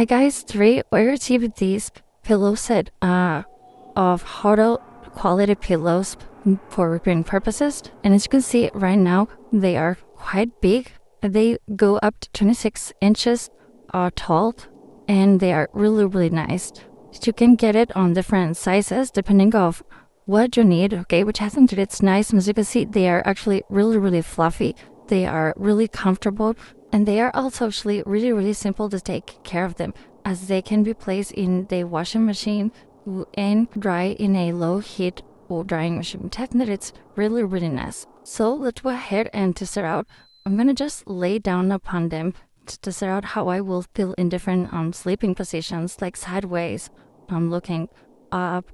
Hi guys, today we received these pillow set of hotel quality pillows for repairing purposes, and as you can see right now they are quite big. They go up to 26 inches tall, and they are really nice. You can get it on different sizes depending of what you need, okay, which has that it's nice. And as you can see, they are actually really fluffy. They are really comfortable, and they are also actually really simple to take care of them, as they can be placed in the washing machine and dry in a low heat or drying machine. Technically, it's really nice. So let's go ahead and test it out. I'm gonna just lay down upon them to test out how I will feel in different sleeping positions, like sideways, looking up,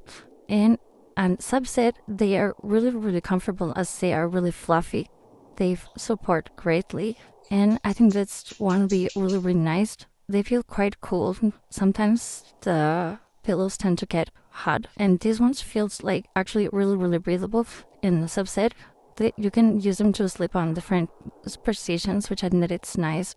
and subset. They are really comfortable, as they are really fluffy. They support greatly, and I think that's one would be really nice. They feel quite cool. Sometimes the pillows tend to get hot, and these ones feels like actually really breathable in the subset. You can use them to sleep on different positions, which I think that it's nice.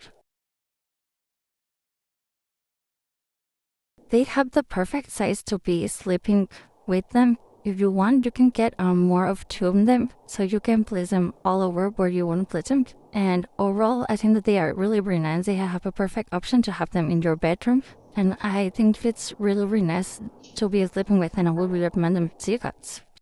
They have the perfect size to be sleeping with them. If you want, you can get more of two of them, so you can place them all over where you want to place them. And overall, I think that they are really nice. They have a perfect option to have them in your bedroom, and I think it's really nice to be sleeping with, and I would recommend them to you guys.